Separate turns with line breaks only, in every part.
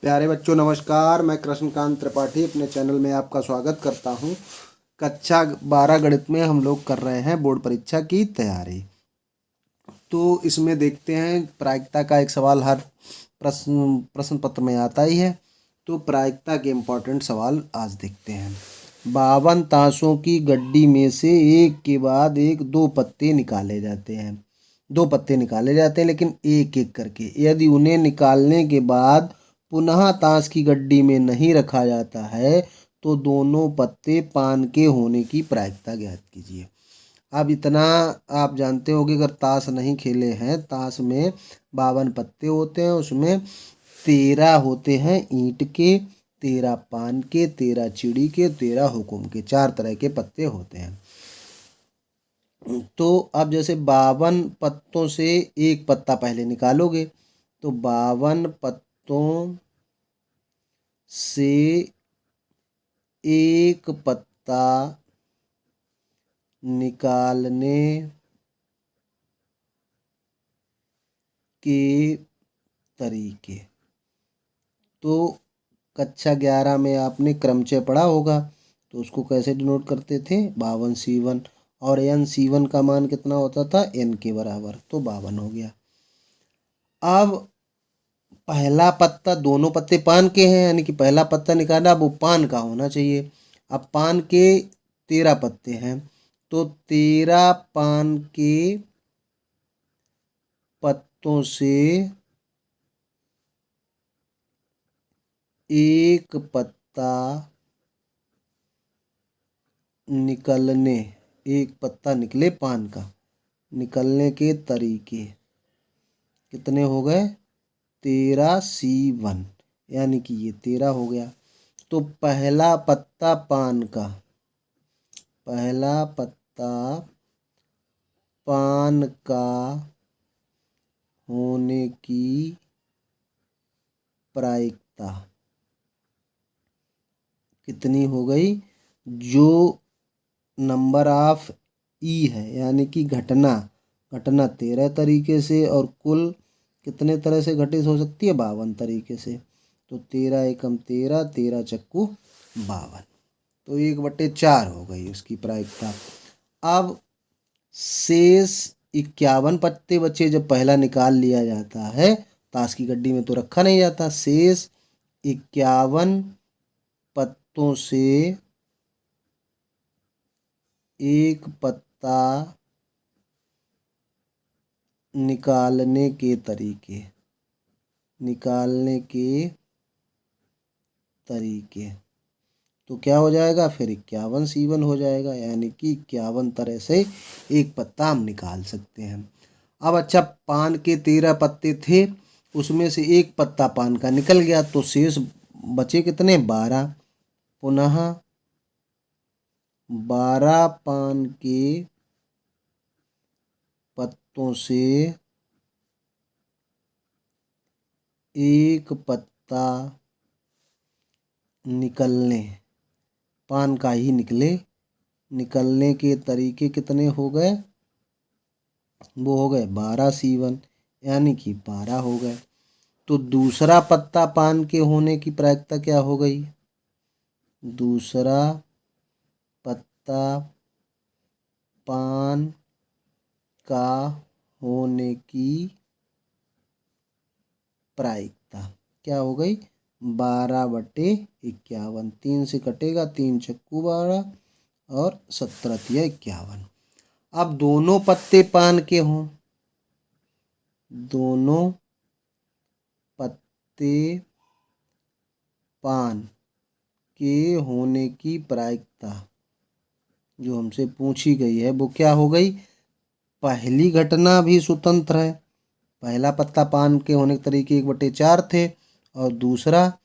प्यारे बच्चों नमस्कार। मैं कृष्णकांत त्रिपाठी अपने चैनल में आपका स्वागत करता हूं। कक्षा 12 गणित में हम लोग कर रहे हैं बोर्ड परीक्षा की तैयारी। तो इसमें देखते हैं, प्रायिकता का एक सवाल हर प्रश्न पत्र में आता ही है। तो प्रायिकता के इम्पोर्टेंट सवाल आज देखते हैं। 52 ताशों की गड्डी में से एक के बाद एक दो पत्ते निकाले जाते हैं। दो पत्ते निकाले जाते हैं लेकिन एक एक करके। यदि उन्हें निकालने के बाद पुनः ताश की गड्डी में नहीं रखा जाता है तो दोनों पत्ते पान के होने की प्रायिकता ज्ञात कीजिए। अब इतना आप जानते होंगे, अगर ताश नहीं खेले हैं, ताश में 52 पत्ते होते हैं, उसमें 13 होते हैं ईंट के, 13 पान के, 13 चिड़ी के, 13 हुकुम के। 4 तरह के पत्ते होते हैं। तो अब जैसे 52 पत्तों से एक पत्ता पहले निकालोगे तो 52 पत्तों से एक पत्ता निकालने के तरीके। तो कक्षा 11 में आपने क्रमचय पढ़ा होगा, तो उसको कैसे डिनोट करते थे? 52C1, और NC1 का मान कितना होता था? N के बराबर, तो 52 हो गया। अब पहला पत्ता, दोनों पत्ते पान के हैं, यानी कि पहला पत्ता निकाला, अब वो पान का होना चाहिए। अब पान के 13 पत्ते हैं, तो 13 पान के पत्तों से एक पत्ता निकलने, एक पत्ता निकले पान का, निकलने के तरीके कितने हो गए? 13C1, यानी कि ये 13 हो गया। तो पहला पत्ता पान का, पहला पत्ता पान का होने की प्रायिकता कितनी हो गई? जो नंबर ऑफ ई है, यानी कि घटना 13 तरीके से, और कुल कितने तरह से घटित हो सकती है? 52 तरीके से। तो 13 एकम 13, 13 चक्कू 52, तो 1/4 हो गई उसकी प्रायिकता। अब शेष 51 पत्ते बचे, जब पहला निकाल लिया जाता है, ताश की गड्डी में तो रखा नहीं जाता। शेष 51 पत्तों से एक पत्ता निकालने के तरीके, निकालने के तरीके, तो क्या हो जाएगा? फिर 51C1 हो जाएगा, यानी कि 51 तरह से एक पत्ता हम निकाल सकते हैं। अब अच्छा, पान के 13 पत्ते थे, उसमें से एक पत्ता पान का निकल गया, तो शेष बचे कितने? 12। पुनः 12 पान के पत्तों से एक पत्ता निकलने, पान का ही निकले, निकलने के तरीके कितने हो गए? वो हो गए 12C1, यानी कि 12 हो गए। तो दूसरा पत्ता पान के होने की प्रायिकता क्या हो गई? दूसरा पत्ता पान का होने की प्रायिकता क्या हो गई? 12/51। 3 से कटेगा, 3 चक्कू 12 और 17 51। अब दोनों पत्ते पान के हों, दोनों पत्ते पान के होने की प्रायिकता जो हमसे पूछी गई है वो क्या हो गई? पहली घटना भी स्वतंत्र है, पहला पत्ता पान के होने के तरीके 1/4 थे, और दूसरा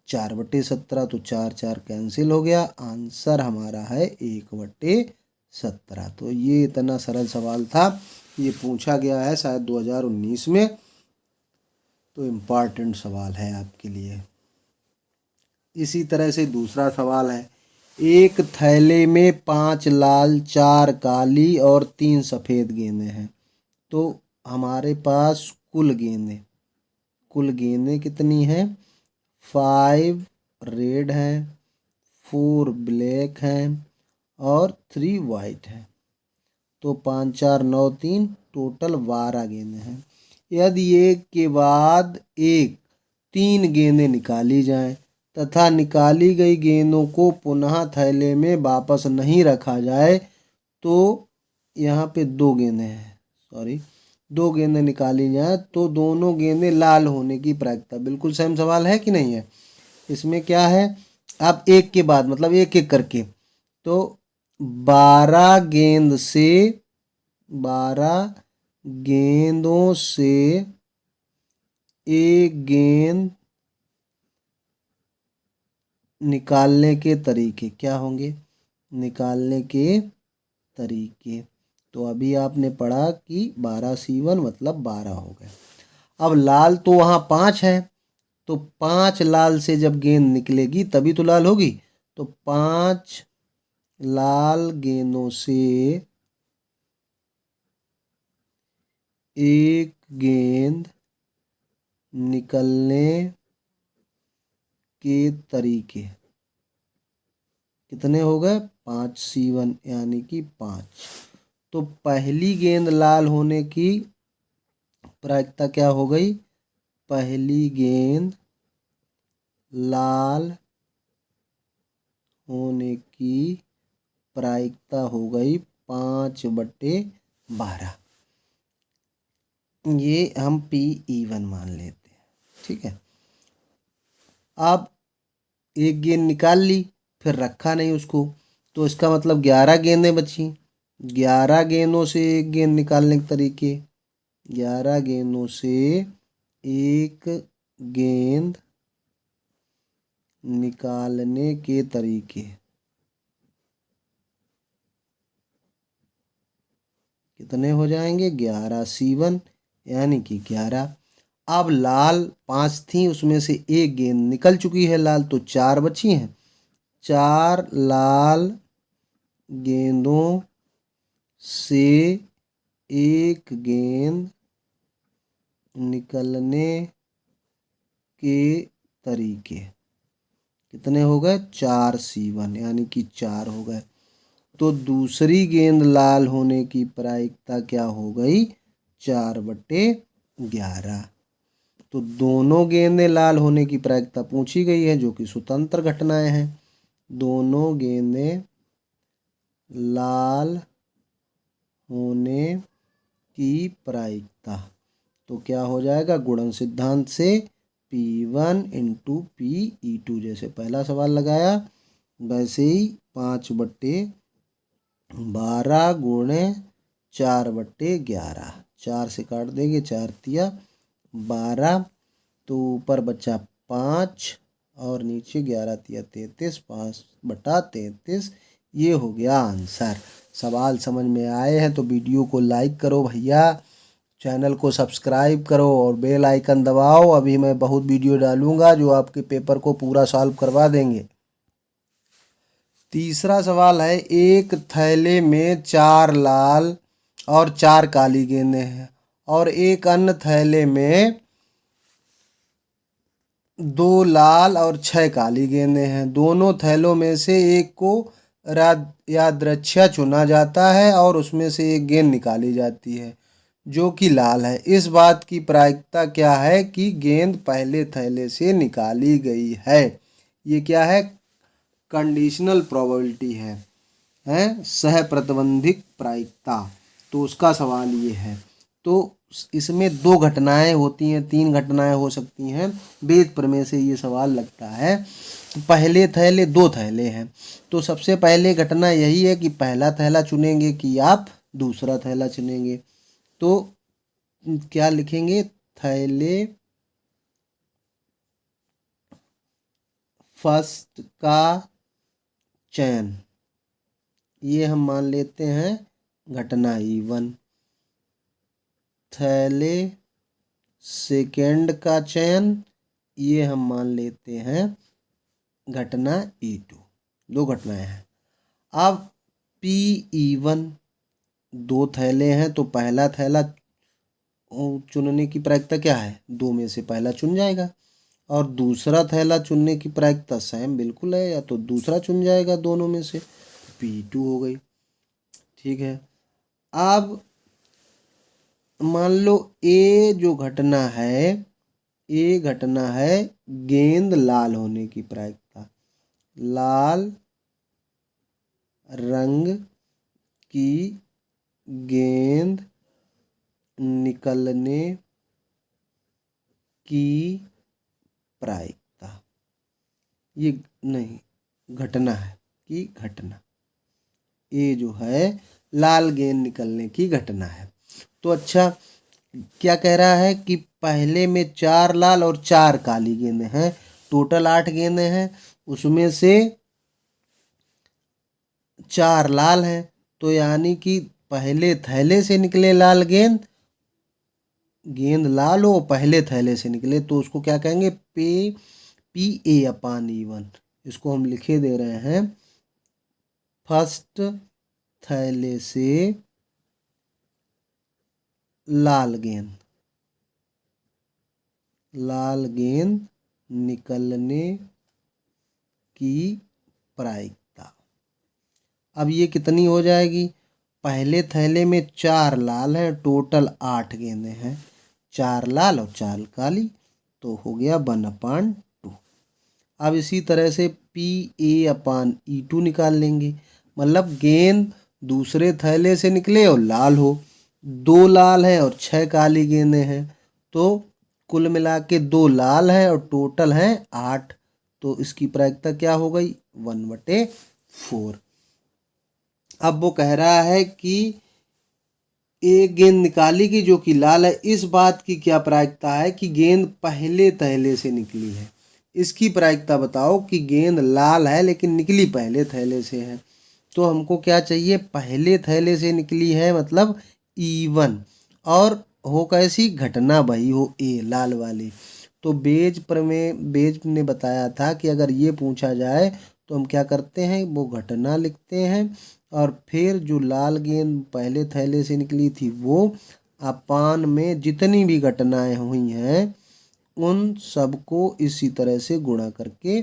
4/17, तो 4 4 कैंसिल हो गया। आंसर हमारा है 1/17। तो ये इतना सरल सवाल था, ये पूछा गया है शायद 2019 में, तो इम्पॉर्टेंट सवाल है आपके लिए। इसी तरह से दूसरा सवाल है, एक थैले में 5 लाल, 4 काली और 3 सफ़ेद गेंदें हैं। तो हमारे पास कुल गेंदें कितनी हैं? 5 रेड हैं, 4 ब्लैक हैं और 3 वाइट हैं। तो 5 4 9 3 टोटल 12 गेंदें हैं। यदि एक के बाद एक 3 गेंदें निकाली जाएं तथा निकाली गई गेंदों को पुनः थैले में वापस नहीं रखा जाए तो यहाँ पे 2 गेंदें हैं, सॉरी 2 गेंदें निकाली जाए तो दोनों गेंदें लाल होने की प्रायिकता। बिल्कुल सेम सवाल है कि नहीं है? इसमें क्या है, आप एक के बाद मतलब एक एक करके, तो 12 गेंदों से एक गेंद निकालने के तरीके क्या होंगे? निकालने के तरीके तो अभी आपने पढ़ा कि 12C1 मतलब 12 हो गए। अब लाल तो वहाँ 5 है, तो 5 लाल से जब गेंद निकलेगी तभी तो लाल होगी। तो 5 लाल गेंदों से एक गेंद निकलने के तरीके कितने हो गए? 5C1 यानी कि 5। तो पहली गेंद लाल होने की प्रायिकता क्या हो गई? पहली गेंद लाल होने की प्रायिकता हो गई 5/12। ये हम P1 मान लेते हैं, ठीक है। अब एक गेंद निकाल ली फिर रखा नहीं उसको, तो इसका मतलब 11 गेंदें बची। 11 गेंदों से एक गेंद निकालने के तरीके, 11 गेंदों से एक गेंद निकालने के तरीके कितने हो जाएंगे? 11C1 यानी कि 11। अब लाल 5 थी, उसमें से एक गेंद निकल चुकी है लाल, तो 4 बची हैं। 4 लाल गेंदों से एक गेंद निकलने के तरीके कितने हो गए? 4C1 यानी कि 4 हो गए। तो दूसरी गेंद लाल होने की प्रायिकता क्या हो गई? 4/11। तो दोनों गेंदें लाल होने की प्रायिकता पूछी गई है जो कि स्वतंत्र घटनाएं हैं। दोनों गेंदें लाल होने की प्रायिकता तो क्या हो जाएगा? गुणन सिद्धांत से P1 × Pe2, जैसे पहला सवाल लगाया वैसे ही 5/12 गुणे 4/11, 4 से काट देंगे, 4 तिया 12, तो ऊपर बचा 5 और नीचे 11 तिया 33, 5/33। ये हो गया आंसर। सवाल समझ में आए हैं तो वीडियो को लाइक करो भैया, चैनल को सब्सक्राइब करो और बेल आइकन दबाओ। अभी मैं बहुत वीडियो डालूंगा जो आपके पेपर को पूरा सॉल्व करवा देंगे। तीसरा सवाल है, एक थैले में 4 लाल और 4 काली गेंदें हैं और एक अन्य थैले में 2 लाल और 6 काली गेंदें हैं। दोनों थैलों में से एक को यादृच्छा चुना जाता है और उसमें से एक गेंद निकाली जाती है जो कि लाल है। इस बात की प्रायिकता क्या है कि गेंद पहले थैले से निकाली गई है? ये क्या है? कंडीशनल प्रोबेबिलिटी है सह प्रतिबंधित प्रायिकता। तो उसका सवाल ये है। तो इसमें 2 घटनाएं होती हैं, 3 घटनाएं हो सकती हैं। वेद प्रमेय से ये सवाल लगता है। पहले थैले 2 थैले हैं, तो सबसे पहले घटना यही है कि पहला थैला चुनेंगे कि आप दूसरा थैला चुनेंगे। तो क्या लिखेंगे? थैले फर्स्ट का चयन, ये हम मान लेते हैं घटना E1। थैले सेकेंड का चयन, ये हम मान लेते हैं घटना E2। 2 घटनाएं हैं। अब Pe1, 2 थैले हैं तो पहला थैला चुनने की प्रायिकता क्या है? 2 में से पहला चुन जाएगा और दूसरा थैला चुनने की प्रायिकता सेम बिल्कुल है, या तो दूसरा चुन जाएगा दोनों में से, P2 हो गई। ठीक है, अब मान लो ए जो घटना है, ये घटना है गेंद लाल होने की प्रायिकता, लाल रंग की गेंद निकलने की प्रायिकता, ये नहीं घटना है कि घटना, ये जो है लाल गेंद निकलने की घटना है। तो अच्छा, क्या कह रहा है कि पहले में 4 लाल और 4 काली गेंदें हैं, टोटल 8 गेंदें हैं, उसमें से 4 लाल हैं, तो यानी कि पहले थैले से निकले लाल गेंद, गेंद लाल हो पहले थैले से निकले, तो उसको क्या कहेंगे, PA/E1। इसको हम लिखे दे रहे हैं, फर्स्ट थैले से लाल गेंद निकलने की प्रायिकता। अब ये कितनी हो जाएगी, पहले थैले में 4 लाल हैं, टोटल 8 गेंदें हैं, 4 लाल और 4 काली, तो हो गया 1/2। अब इसी तरह से PA/E2 निकाल लेंगे, मतलब गेंद दूसरे थैले से निकले और लाल हो, 2 लाल हैं और 6 काली गेंदें हैं, तो कुल मिला के 2 लाल हैं और टोटल हैं 8, तो इसकी प्रायिकता क्या हो गई, 1/4। अब वो कह रहा है कि एक गेंद निकाली की जो कि लाल है, इस बात की क्या प्रायिकता है कि गेंद पहले थैले से निकली है, इसकी प्रायिकता बताओ कि गेंद लाल है लेकिन निकली पहले थैले से है। तो हमको क्या चाहिए, पहले थैले से निकली है मतलब E1, और हो कैसी, घटना वही हो ए लाल वाली। तो बेज ने बताया था कि अगर ये पूछा जाए तो हम क्या करते हैं, वो घटना लिखते हैं, और फिर जो लाल गेंद पहले थैले से निकली थी वो अपान में जितनी भी घटनाएं हुई हैं उन सबको इसी तरह से गुणा करके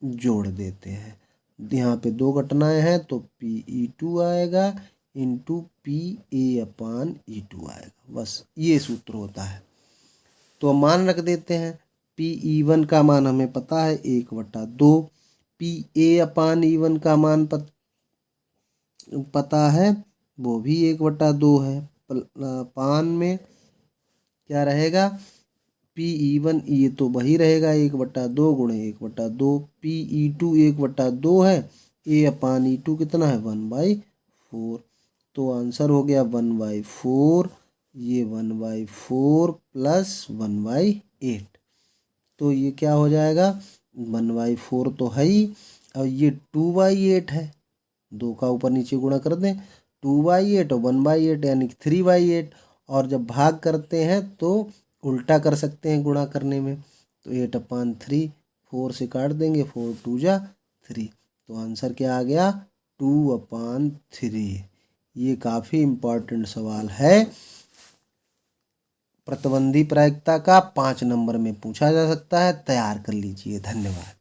जोड़ देते हैं। यहाँ पे 2 घटनाएं हैं तो PE2 आएगा इंटू PA/E2 आएगा, बस ये सूत्र होता है। तो मान रख देते हैं, PE1 का मान हमें पता है 1/2, PA/E1 का मान पता है वो भी 1/2 है, पान में क्या रहेगा, PE1 ये तो वही रहेगा 1/2 गुणे 1/2, PE2 1/2 है, A/E2 कितना है 1/4, तो आंसर हो गया 1/4, ये 1/4 प्लस 1/8, तो ये क्या हो जाएगा, 1/4 तो है ही, और ये 2/8 है, 2 का ऊपर नीचे गुणा कर दें, 2/8 और 1/8 यानी 3/8, और जब भाग करते हैं तो उल्टा कर सकते हैं गुणा करने में, तो 8/3, 4 से काट देंगे, 4 2 जा 3, तो आंसर क्या आ गया, 2/3। ये काफ़ी इम्पोर्टेंट सवाल है, प्रतिबंधी प्रायिकता का 5 नंबर में पूछा जा सकता है, तैयार कर लीजिए। धन्यवाद।